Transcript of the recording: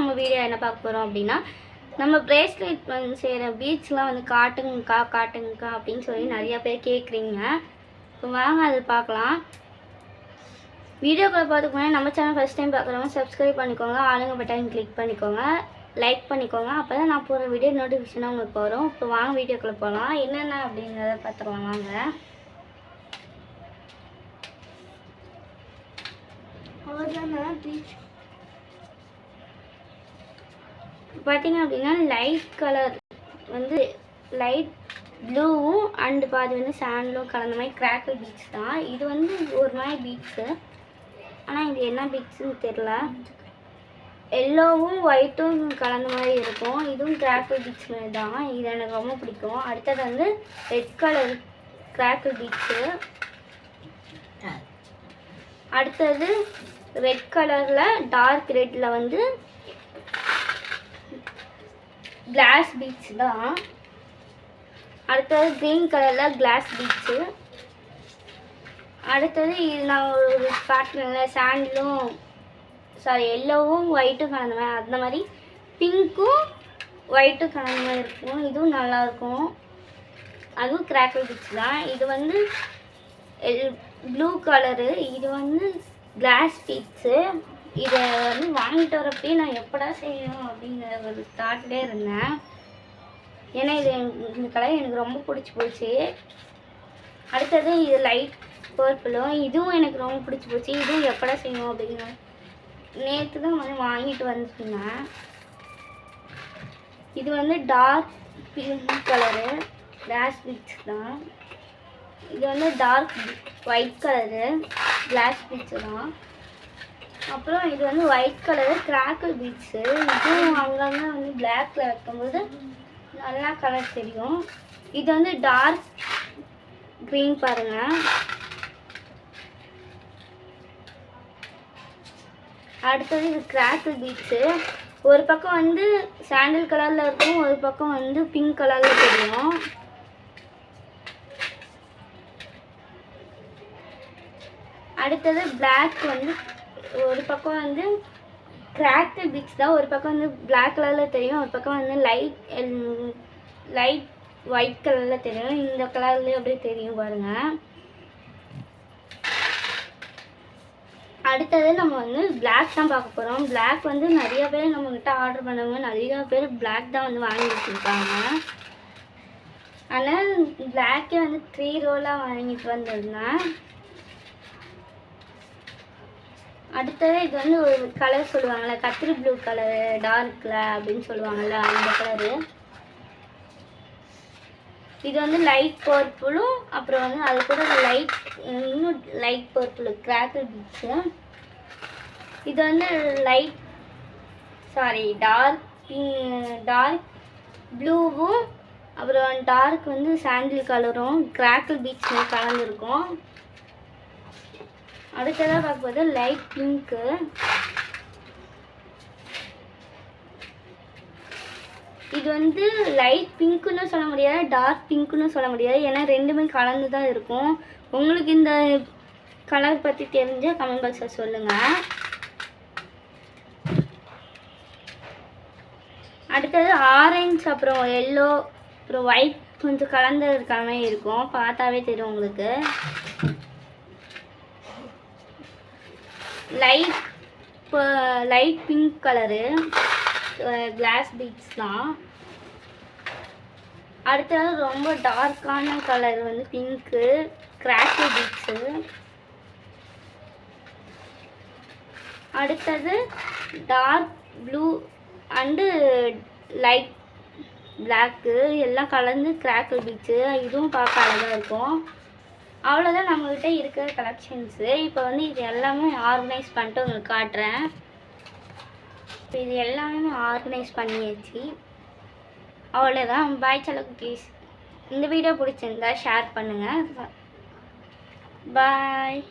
நம்ம வீடியோ என்ன பார்க்க போகிறோம் அப்படின்னா, நம்ம பிரேஸ்லெட் வந்து செய்கிற பீட்ஸ்லாம் வந்து காட்டுங்கக்கா அப்படின்னு சொல்லி நிறையா பேர் கேட்குறீங்க. இப்போ வாங்க அது பார்க்கலாம். வீடியோக்களை பார்த்துக்கு முன்னாடி நம்ம சேனல் ஃபஸ்ட் டைம் பார்க்குறவங்க சப்ஸ்கிரைப் பண்ணிக்கோங்க, ஆளுங்க பட்டன் கிளிக் பண்ணிக்கோங்க, லைக் பண்ணிக்கோங்க. அப்போ தான் நான் போகிற வீடியோ நோட்டிஃபிகேஷனாக உங்களுக்கு வரும். இப்போ வாங்க வீடியோக்குள்ளே போகலாம். என்னென்ன அப்படிங்கிறத பார்த்துக்கலாம் வாங்க. பார்த்தீங்க அப்படின்னா லைட் கலர் வந்து லைட் ப்ளூவும் அண்டு பாதி வந்து சாண்டிலும் கலந்த மாதிரி கிராக்கிள் பீட்ஸ் தான். இது வந்து ஒரு மாதிரி பீட்ஸு, ஆனால் இது என்ன பீட்ஸுன்னு தெரில. எல்லோவும் ஒயிட்டும் கலந்த மாதிரி இருக்கும். இதுவும் கிராக்கிள் பீட்ஸ் மாதிரி தான். இது எனக்கு ரொம்ப பிடிக்கும். அடுத்தது வந்து ரெட் கலர் கிராக்கிள் பீட்ஸு. அடுத்தது ரெட் கலரில் டார்க் ரெட்டில் வந்து கிளாஸ் பீட்ஸ் தான். அடுத்தது க்ரீன் கலரில் கிளாஸ் பீட்ஸு. அடுத்தது இது நான் ஒரு காட்டினேன் சாண்டிலும் எல்லோவும் ஒயிட்டும் கலந்த மாதிரி, அந்த மாதிரி பிங்க்கும் ஒயிட்டும் கலந்த மாதிரி இருக்கும். இதுவும் நல்லாயிருக்கும். அதுவும் கிராக்கிள் பீட்ஸ் தான். இது வந்து ப்ளூ கலரு. இது வந்து கிளாஸ் பீட்ஸு. இதை வந்து வாங்கிட்டு வரப்பே நான் எப்படா செய்யணும் அப்படிங்கிற ஒரு தாட்லேயே இருந்தேன். ஏன்னா இது இந்த கலர் எனக்கு ரொம்ப பிடிச்சி போச்சு. அடுத்தது இது லைட் பர்பிளும், இதுவும் எனக்கு ரொம்ப பிடிச்சி போச்சு. இதுவும் எப்படா செய்யணும் அப்படிங்கிற நேற்று தான் வந்து வாங்கிட்டு வந்துருந்தேன். இது வந்து dark pink colour glass beads தான். இது வந்து dark white colour glass beads தான். அப்புறம் இது வந்து ஒயிட் கலரு கிராக்கிள் பீட்ஸு. இதுவும் அங்கங்கே வந்து பிளாக்ல வைக்கும்போது நல்லா கலர் தெரியும். இது வந்து டார்க் க்ரீன் பாருங்கள். அடுத்தது இது கிராக்கிள் பீட்ஸு. ஒரு பக்கம் வந்து சாண்டில் கலரில் இருக்கும், ஒரு பக்கம் வந்து பிங்க் கலரில் தெரியும். அடுத்தது பிளாக் வந்து ஒரு பக்கம் வந்து கிராக்கிள் பீட்ஸ் தான். ஒரு பக்கம் வந்து பிளாக் கலரில் தெரியும், ஒரு பக்கம் வந்து லைட் ஒயிட் கலரில் தெரியும். இந்த கலர்லேயே அப்படியே தெரியும் பாருங்கள். அடுத்தது நம்ம வந்து பிளாக் தான் பார்க்க போகிறோம். பிளாக் வந்து நிறைய பேர் நம்மக்கிட்ட ஆர்டர் பண்ணவங்க நிறையா பேர் பிளாக் தான் வந்து வாங்கி வச்சுருக்காங்க. ஆனால் பிளாக்கே வந்து 3 ரோலாக வாங்கிட்டு வந்திருந்தேன். அடுத்தது இது வந்து ஒரு கலர் சொல்லுவாங்கள்ல, கத்திரி ப்ளூ கலரு டார்க்கில் அப்படின்னு சொல்லுவாங்கள்ல, அந்த கலரு. இது வந்து லைட் பர்பிளும் அப்புறம் வந்து அது கூட இன்னும் லைட் பர்பிள் கிராக்கிள் பீட்ஸு. இது வந்து டார்க் ப்ளூவும் அப்புறம் டார்க் வந்து சாண்டில் கலரும் கிராக்கிள் பீட்ஸ் கலந்துருக்கும். அடுத்ததாக பார்க்கும்போது லைட் பிங்க்கு. இது வந்து லைட் பிங்க்குன்னு சொல்ல முடியாது, டார்க் பிங்க்குன்னு சொல்ல முடியாது. ஏன்னா ரெண்டுமே கலந்து தான் இருக்கும். உங்களுக்கு இந்த கலர் பற்றி தெரிஞ்ச கமெண்ட் பாக்ஸில் சொல்லுங்கள். அடுத்தது ஆரஞ்சு அப்புறம் எல்லோ அப்புறம் ஒயிட் கொஞ்சம் கலந்து இருக்கிற மாதிரி இருக்கும். பார்த்தாவே தெரியும் உங்களுக்கு. Light pink colour glass beads தான். அடுத்தது ரொம்ப டார்க்கான கலர் வந்து பிங்க்கு கிராக்கிள் பீட்ஸு. அடுத்தது dark blue and light black எல்லாம் கலந்து கிராக்கிள் பீட்ஸு. இதுவும் பார்க்க அழகாக இருக்கும். அவ்வளோதான் நம்மக்கிட்ட இருக்கிற கலெக்ஷன்ஸு. இப்போ வந்து இது எல்லாமே ஆர்கனைஸ் பண்ணிட்டு உங்களுக்கு காட்டுறேன். இப்போ இது எல்லாமே ஆர்கனைஸ் பண்ணியாச்சு. அவ்வளோதான். பாய் செல்ல குட்டீஸ். இந்த வீடியோ பிடிச்சிருந்தா ஷேர் பண்ணுங்கள். பாய்.